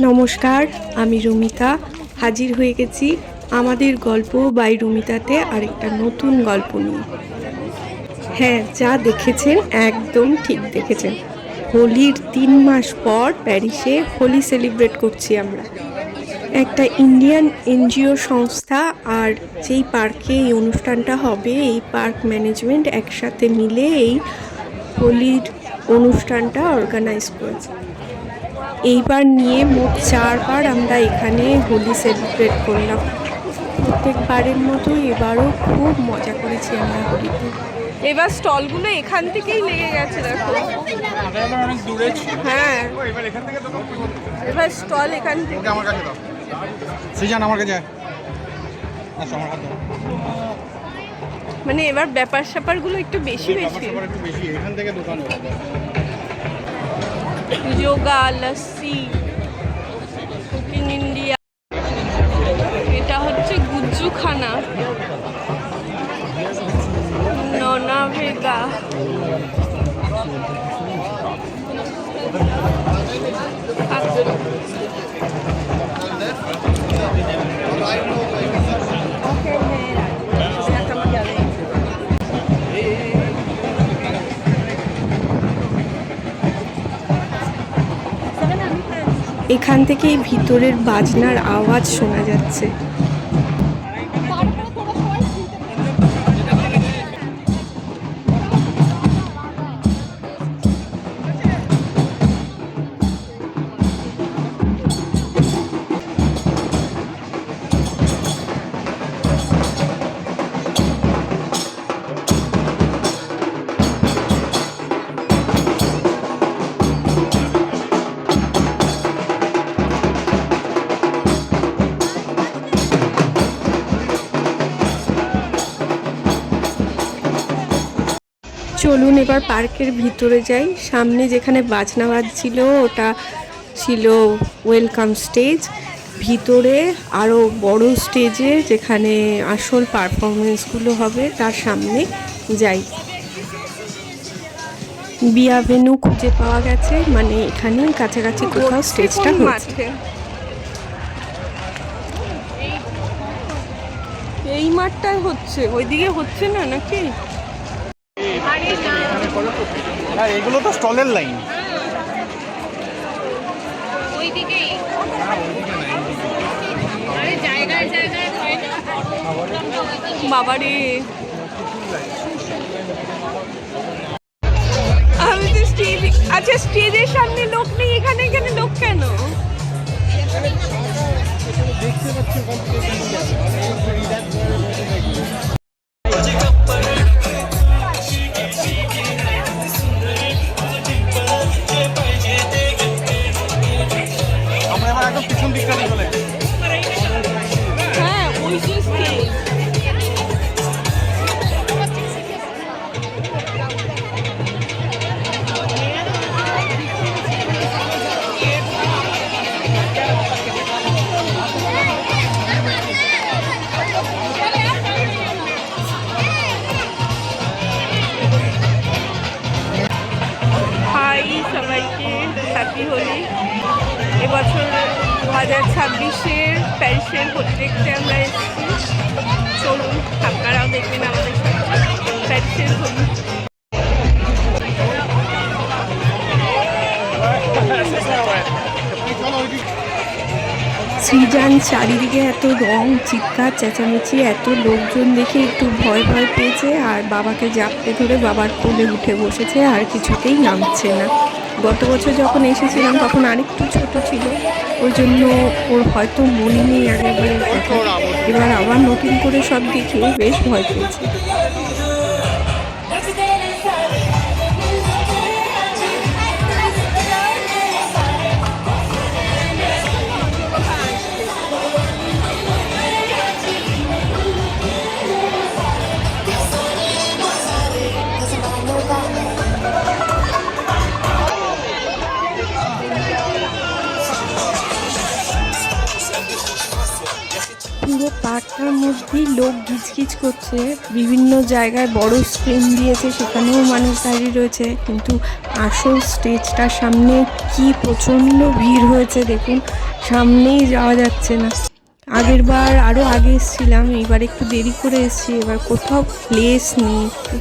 নমস্কার, আমি রুমিতা হাজির হয়ে গেছি আমাদের গল্প বাই রুমিতাতে আরেকটা নতুন গল্প নিয়ে। হ্যাঁ, যা দেখেছেন একদম ঠিক দেখেছেন। হোলির 3 মাস পর প্যারিসে হোলি সেলিব্রেট করছি আমরা। একটা ইন্ডিয়ান এনজিও সংস্থা আর যেই পার্কে এই অনুষ্ঠানটা হবে এই পার্ক ম্যানেজমেন্ট একসাথে মিলে এই হোলির অনুষ্ঠানটা অর্গানাইজ করেছে। এইবার নিয়ে মোট 4 বার আমরা এখানে হোলি সেলিব্রেট করলাম। প্রত্যেকবারের মতো এবারও খুব মজা করেছি আমরা হোলিতে। এবার স্টলগুলো এখান থেকেই লেগে গেছে, দেখো। হ্যাঁ, এবার স্টল এখান থেকে। আমার কাছে দাও, সিজান আমার কাছে আসো, আমার হাত দাও। মানে এবার ব্যাপার স্যাপারগুলো একটু বেশি বেশি। একটু বেশি এখান থেকে দোকান যোগা, লস্যি, কুকিং ইন্ডিয়া। এটা হচ্ছে গুজ্জুখানা, ননা ভেগা। এখান থেকেই ভিতরের বাজনার আওয়াজ শোনা যাচ্ছে। চলুন এবার পার্কের ভিতরে যাই। সামনে যেখানে বাজনা বাজছিল ওটা ছিল ওয়েলকাম স্টেজ। ভিতরে আরও বড় স্টেজে যেখানে আসল পারফরমেন্সগুলো হবে তার সামনে যাই। বিয়াভেনু খুঁজে পাওয়া গেছে, মানে এখানে কাছাকাছি কোথাও স্টেজটা হচ্ছে। এই মাঠটায় হচ্ছে, ওইদিকে হচ্ছে না নাকি? হ্যাঁ, এগুলো তো স্টলের লাইন। বাবারে, আমি তো স্টেজ, আচ্ছা স্টেজের সামনে লোক নেই, এখানে এখানে লোক কেন? দেখতে পাচ্ছি পিছন দিকটা চলে। হ্যাঁ, ওই যে স্টেজ। হাই সবাইকে, হ্যাপি হোলি। এবছর 2026-এর প্যারিসের হোলি দেখতে আমরা এসেছি। চলুন আপনারাও দেখবেন আমাদের সাথে প্যারিসের হোলি। সৃজান চারিদিকে এত রং, চিৎকার চেঁচামেচি, এত লোকজন দেখে একটু ভয় ভয় পেয়েছে আর বাবাকে জাপটে ধরে বাবার কোলে উঠে বসেছে, আর কিছুতেই নামছে না। গত বছর যখন এসেছিলাম তখন আরেকটু ছোট ছিল, ওই জন্য ওর হয়তো মনে নেই আগেরবারের কথা। এবার আবার নতুন করে সব দেখে বেশ ভয় পেয়েছে। পুরো পার্কটার মধ্যেই লোক গিজগিজ করছে। বিভিন্ন জায়গায় বড় স্ক্রিন দিয়েছে, সেখানেও মানুষ দাঁড়িয়ে রয়েছে, কিন্তু আসল স্টেজটার সামনে কি প্রচণ্ড ভিড় হয়েছে দেখুন, সামনেই যাওয়া যাচ্ছে না। আগের বার আরও আগে এসেছিলাম, এইবার একটু দেরি করে এসেছি, এবার কোথাও প্লেস নেই একটু।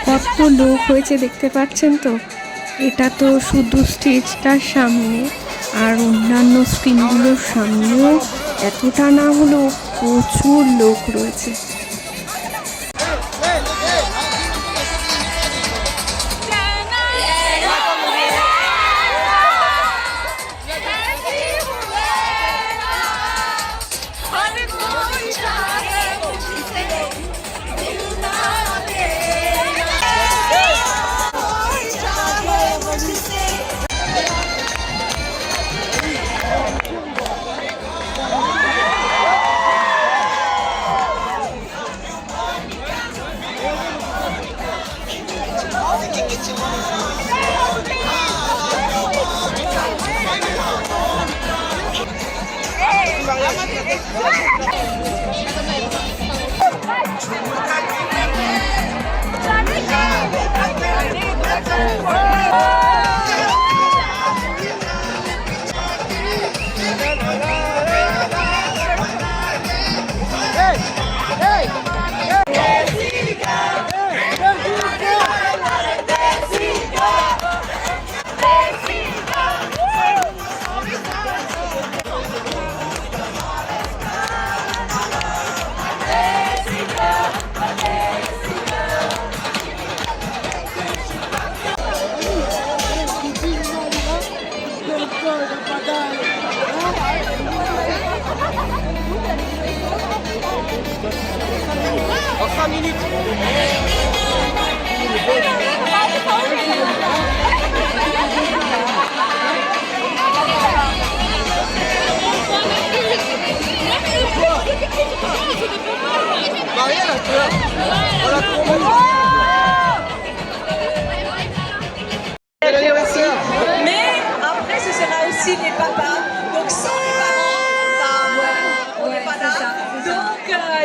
কত লোক হয়েছে দেখতে পাচ্ছেন তো। এটা তো শুধু স্টেজটার সামনে, আর অন্যান্য স্ক্রিনগুলোর সামনেও এতটা না হলেও প্রচুর লোক রয়েছে।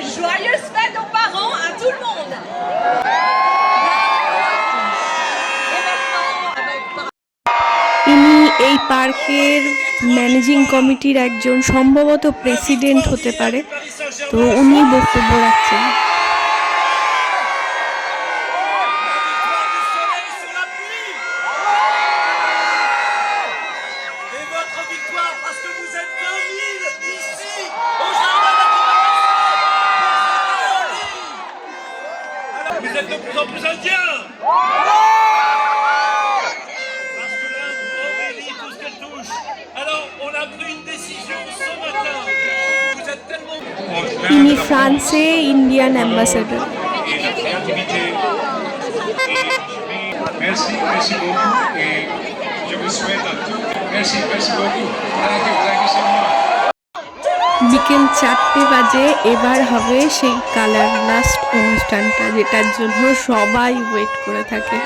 Joyeuses fêtes aux parents, à tout le monde. ইনি এই পার্কের ম্যানেজিং কমিটির একজন, সম্ভবত প্রেসিডেন্ট হতে পারে, তো উনি বক্তব্য রাখছেন। Vous êtes de plus en plus indiens. Parce que là, Aurélie, tout ce qu'elle touche. Alors, on a pris une décision ce matin. Vous êtes tellement... ইনি ফ্রান্সে Indian ambassador. Et la créativité. Merci, merci beaucoup. Et je vous souhaite à tous. Merci, merci beaucoup. Thank you so much. বিকেল 4টে বাজে, এবার হবে সেই colour last অনুষ্ঠানটা, যেটার জন্য সবাই ওয়েট করে থাকে।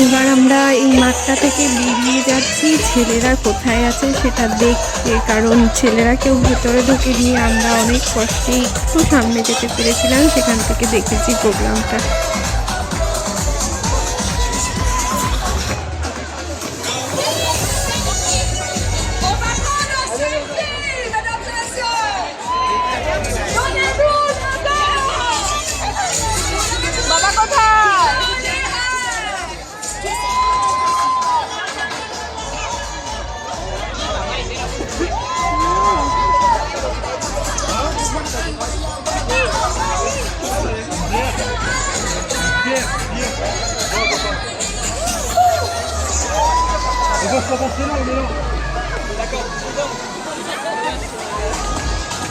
এবার আমরা এই মাঠটা থেকে বেরিয়ে যাচ্ছি ছেলেরা কোথায় আছে সেটা দেখতে, কারণ ছেলেরা কেউ ভেতরে ঢুকে নিয়ে আমরা অনেক কষ্টে একটু সামনে যেতে পেরেছিলাম, সেখান থেকে দেখেছি প্রোগ্রামটা। On va prendre un selfie, mesdames et messieurs. Donnez-nous le dos. বাবা কোথায়?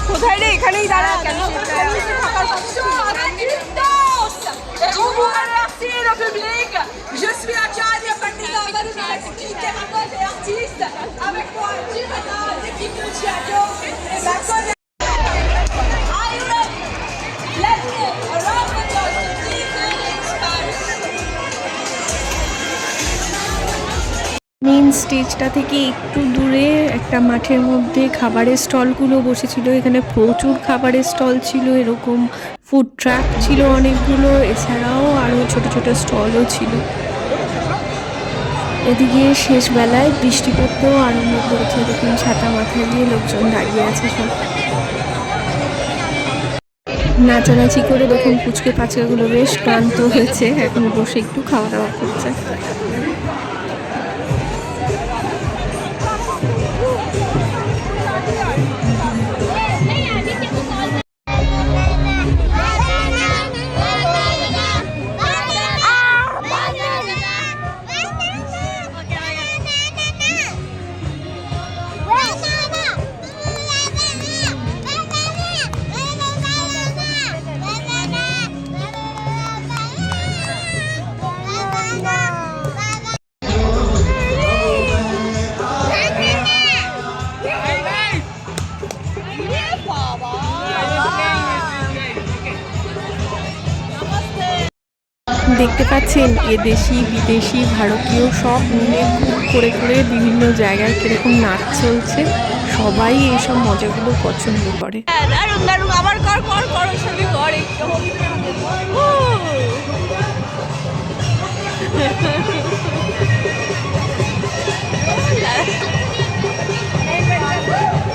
কোথায় রে? এখানেই দাঁড়া কেন? Attention avec une danse. Et on vous remercie le public. Je suis Acadia Patricia Valunas, littérapeute et artiste. Avec moi, Jimena, l'équipe de Chiago et ma collègue. Are you ready? Let's go around the globe to Jesus Paris. Main স্টেজটা থেকে একটু দূরে একটা মাঠের মধ্যে খাবারের স্টলগুলো বসেছিল। এখানে প্রচুর খাবারের স্টল ছিল, এরকম ফুড ট্রাক ছিল অনেকগুলো, এছাড়াও আরও ছোট ছোট স্টলও ছিল। এদিকে শেষ বেলায় বৃষ্টি পড়তেও আরম্ভ করেছে, দেখুন ছাতা মাথায় দিয়ে লোকজন দাঁড়িয়ে আছে সব। নাচানাচি করে দেখুন পুচকে পাচকাগুলো বেশ ক্লান্ত হয়েছে, এখন বসে একটু খাওয়া দাওয়া করছে। দেখতে পাচ্ছেন এ দেশি বিদেশি ভারতীয় সব মিলে গ্রুপ করে করে বিভিন্ন জায়গায় কিরকম নাচ চলছে, সবাই এইসব মজাগুলো পছন্দ করে। দারুণ দারুণ, আবার কর কর কর, সবই কর একটু।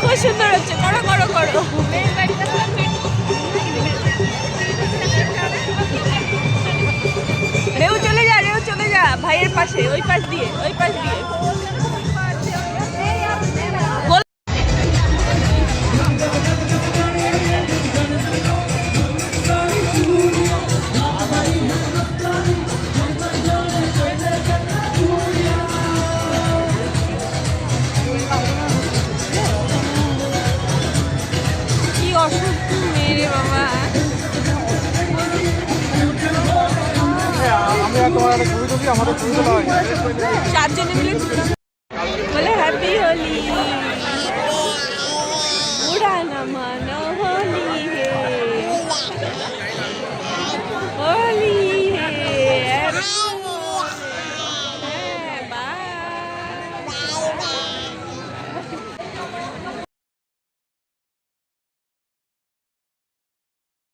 খুব সুন্দর হচ্ছে, করো করো করো। রেউ চলে যা, রেউ চলে যা ভাইয়ের পাশে, ওই পাশ দিয়ে, ওই পাশ দিয়ে। কি অসুখ মেরে বাবা। তোমার ছবি টবি আমাদের ছবি তোলা হয় 4 জনে মিলে বলে হ্যাপি হোলি।